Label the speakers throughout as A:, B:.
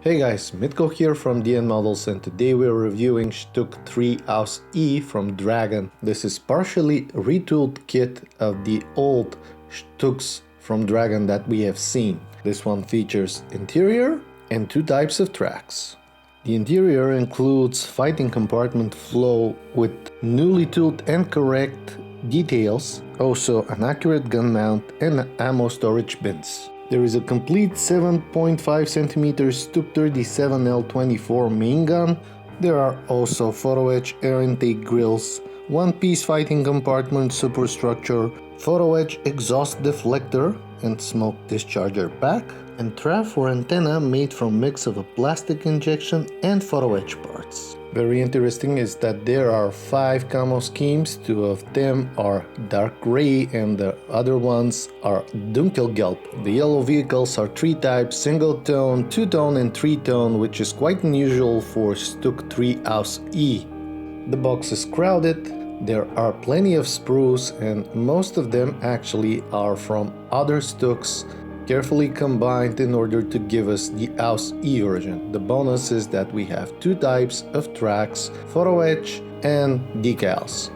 A: Hey guys, Mitko here from DNModels, and today we're reviewing StuG III Ausf from Dragon. This is partially retooled kit of the old StuGs from Dragon that we have seen. This one features interior and two types of tracks. The interior includes fighting compartment flow with newly tooled and correct details, also an accurate gun mount and ammo storage bins. There is a complete 7.5 cm StuG 37L24 main gun. There are also Photo-etch air intake grills, one-piece fighting compartment superstructure, Photo-etch exhaust deflector and smoke discharger pack, and trap for antenna made from mix of a plastic injection and Photo-etch parts. Very interesting is that there are 5 camo schemes, 2 of them are dark gray and the other ones are dunkelgelb. The yellow vehicles are 3 types: single tone, 2-tone and 3-tone, which is quite unusual for StuG III Ausf. The box is crowded, there are plenty of sprues and most of them actually are from other StuGs, carefully combined in order to give us the Ausf version. The bonus is that we have 2 types of tracks, Photo-etch and decals.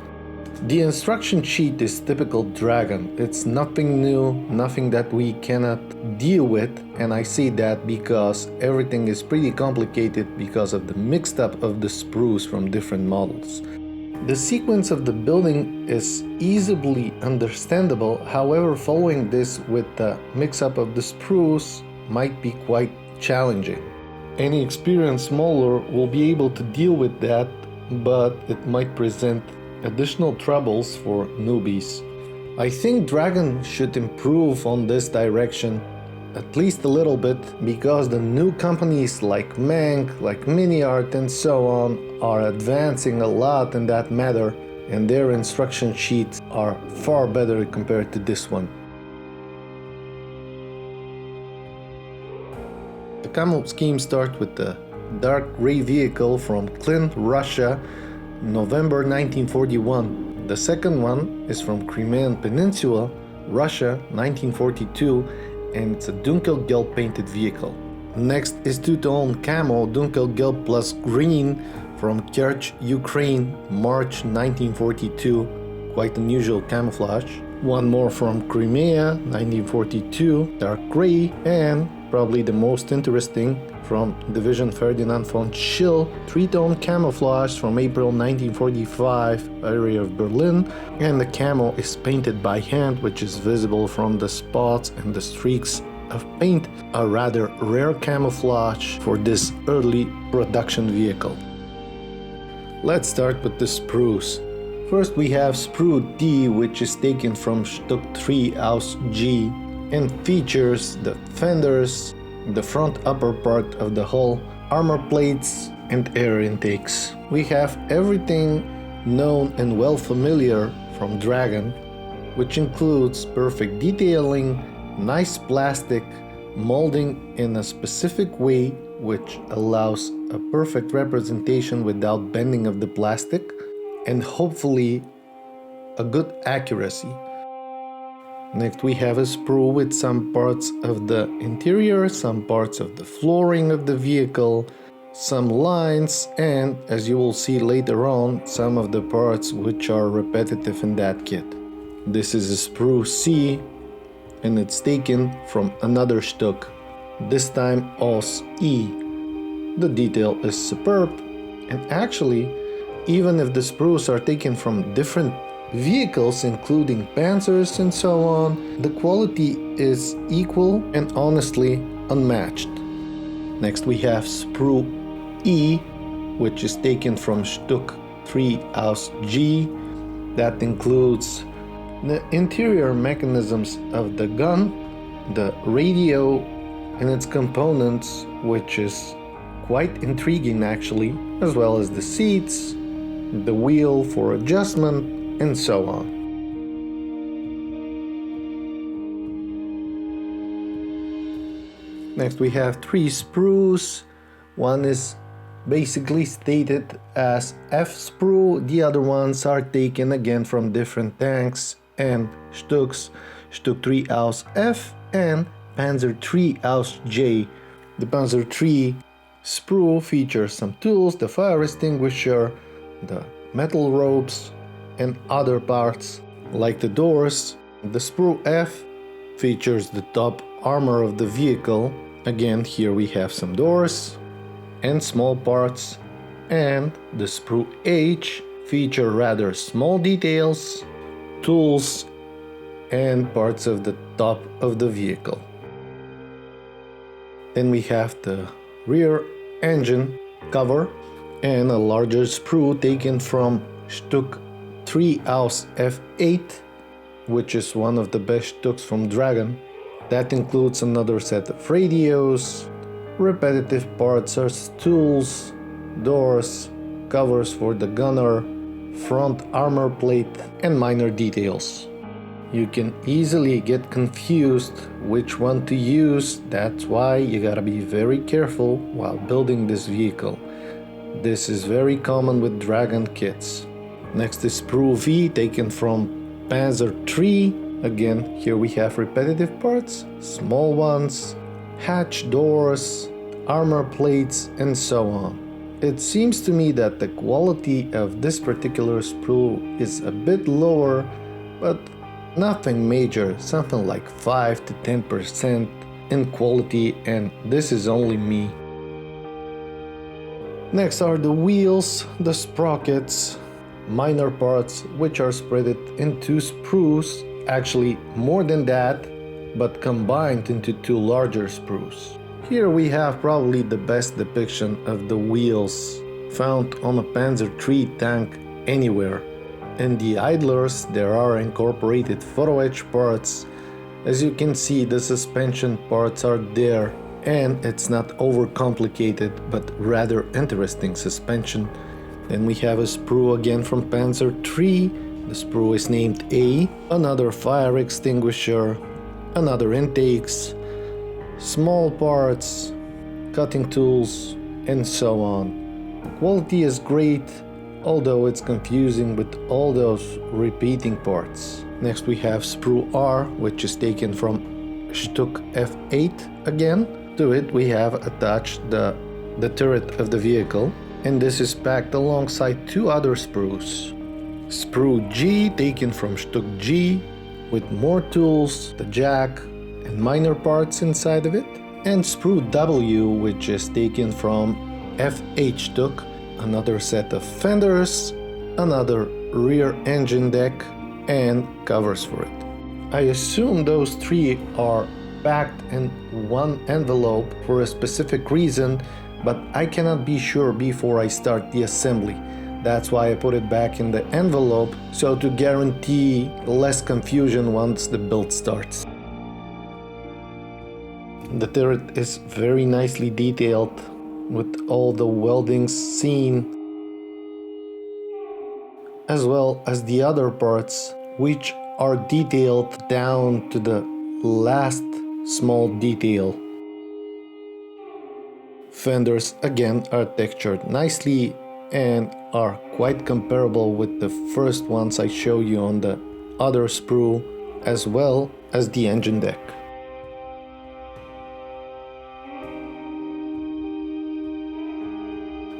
A: The instruction sheet is typical Dragon. It's nothing new, nothing that we cannot deal with, and I say that because everything is pretty complicated because of the mixed up of the sprues from different models. The sequence of the building is easily understandable, however following this with the mix-up of the sprues might be quite challenging. Any experienced modeler will be able to deal with that, but it might present additional troubles for newbies. I think Dragon should improve on this direction at least a little bit, because the new companies like Mank, like MiniArt and so on are advancing a lot in that matter, and their instruction sheets are far better compared to this one. The camo scheme starts with the dark gray vehicle from Clint, Russia, November 1941. The second one is from Crimean Peninsula, Russia, 1942, and it's a dunkelgelb painted vehicle. Next is 2-tone camo dunkelgelb plus green from Kerch, Ukraine, March 1942, quite unusual camouflage. One more from Crimea, 1942, dark gray, and probably the most interesting from Division Ferdinand von Schill, 3-tone camouflage from April 1945, area of Berlin, and the camo is painted by hand, which is visible from the spots and the streaks of paint, a rather rare camouflage for this early production vehicle. Let's start with the sprues. First we have Sprue D, which is taken from StuG III Ausf G and features the fenders, the front upper part of the hull, armor plates and air intakes. We have everything known and well familiar from Dragon, which includes perfect detailing, nice plastic, molding in a specific way which allows a perfect representation without bending of the plastic, and hopefully a good accuracy. Next we have a sprue with some parts of the interior, some parts of the flooring of the vehicle, some lines, and as you will see later on, some of the parts which are repetitive in that kit. This is a Sprue C, and it's taken from another StuG, this time Ausf E. The detail is superb, and actually, even if the sprues are taken from different vehicles including Panzers and so on, the quality is equal and honestly unmatched. Next we have Sprue E, which is taken from StuG III Ausf G. That includes the interior mechanisms of the gun, the radio and its components, which is quite intriguing actually, as well as the seats, the wheel for adjustment, and so on. Next we have 3 sprues. One is basically stated as F sprue, the other ones are taken again from different tanks and StuGs, StuG III Ausf F and Panzer III Ausf J. The Panzer III Sprue features some tools, the fire extinguisher, the metal ropes, and other parts like the doors. The Sprue F features the top armor of the vehicle. Again, here we have some doors and small parts. And the Sprue H feature rather small details, tools, and parts of the top of the vehicle. Then we have the rear engine cover and a larger sprue taken from StuG III Ausf F8, which is one of the best StuGs from Dragon. That includes another set of radios, repetitive parts as tools, doors, covers for the gunner, front armor plate, and minor details. You can easily get confused which one to use. That's why you gotta be very careful while building this vehicle. This is very common with Dragon kits. Next is Sprue V taken from Panzer III. Again, here we have repetitive parts, small ones, hatch doors, armor plates, and so on. It seems to me that the quality of this particular sprue is a bit lower, but nothing major, something like 5 to 10% in quality, and this is only me. Next are the wheels, the sprockets, minor parts which are spread into sprues, actually more than that, but combined into two larger sprues. Here we have probably the best depiction of the wheels found on a Panzer III tank anywhere. In the idlers there are incorporated photo-etch parts. As you can see, the suspension parts are there, and it's not overcomplicated but rather interesting suspension. Then we have a sprue again from Panzer III. The sprue is named A, another fire extinguisher, another intakes, small parts, cutting tools, and so on. The quality is great, although it's confusing with all those repeating parts. Next we have Sprue R, which is taken from StuG F8 again. To it we have attached the turret of the vehicle, and this is packed alongside two other sprues. Sprue G taken from StuG G with more tools, the jack, and minor parts inside of it. And Sprue W, which is taken from F8 StuG, another set of fenders, another rear engine deck, and covers for it. I assume those three are packed in one envelope for a specific reason, but I cannot be sure before I start the assembly. That's why I put it back in the envelope, so to guarantee less confusion once the build starts. The turret is very nicely detailed with all the weldings seen, as well as the other parts, which are detailed down to the last small detail. Fenders again are textured nicely and are quite comparable with the first ones I show you on the other sprue, as well as the engine deck.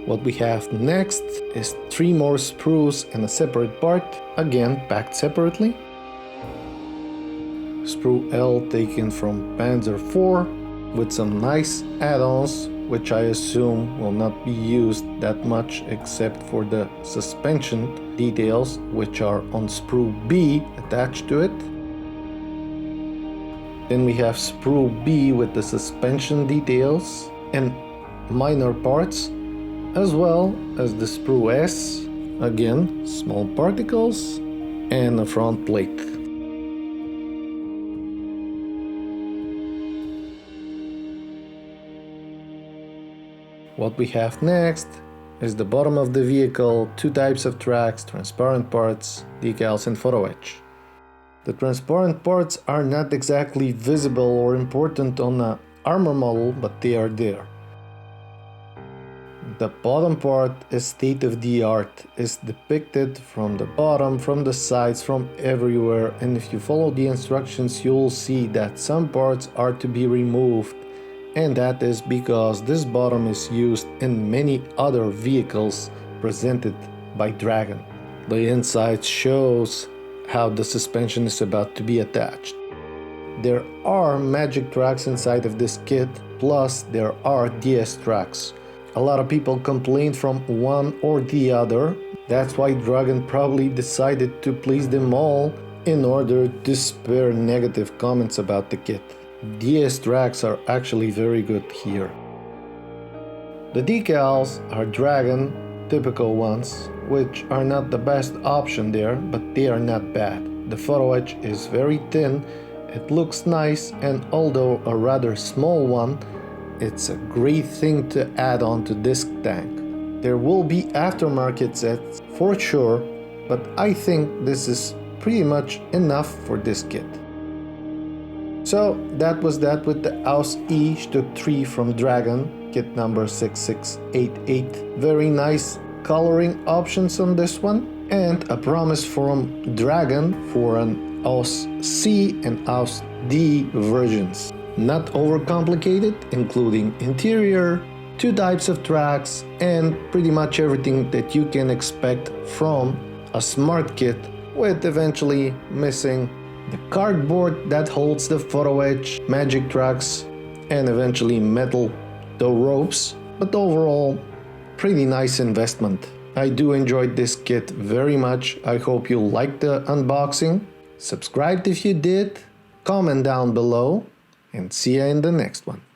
A: What we have next is 3 more sprues and a separate part, again packed separately. Sprue L taken from Panzer IV with some nice add-ons, which I assume will not be used that much except for the suspension details, which are on Sprue B attached to it. Then we have Sprue B with the suspension details and minor parts, as well as the Sprue S, again small particles, and a front plate. What we have next is the bottom of the vehicle, 2 types of tracks, transparent parts, decals, and photo-etch. The transparent parts are not exactly visible or important on an armor model, but they are there. The bottom part is state-of-the-art, is depicted from the bottom, from the sides, from everywhere, and if you follow the instructions you'll see that some parts are to be removed and that is because this bottom is used in many other vehicles presented by Dragon. The inside shows how the suspension is about to be attached. There are magic tracks inside of this kit, plus there are DS tracks. A lot of people complain from one or the other. That's why Dragon probably decided to please them all in order to spare negative comments about the kit. DS tracks are actually very good here. The decals are Dragon, typical ones, which are not the best option there, but they are not bad. The Photo-etch is very thin, it looks nice, and although a rather small one, it's a great thing to add on to this tank. There will be aftermarket sets for sure, but I think this is pretty much enough for this kit. So that was that with the Ausf E StuG III from Dragon, kit number 6688. Very nice coloring options on this one, and a promise from Dragon for an Ausf C and Ausf D versions. Not overcomplicated, including interior, 2 types of tracks, and pretty much everything that you can expect from a smart kit, with eventually missing the cardboard that holds the Photo-etch, magic tracks, and eventually metal tow ropes, but overall pretty nice investment. I do enjoy this kit very much. I hope you liked the unboxing. Subscribe if you did, comment down below, and see you in the next one.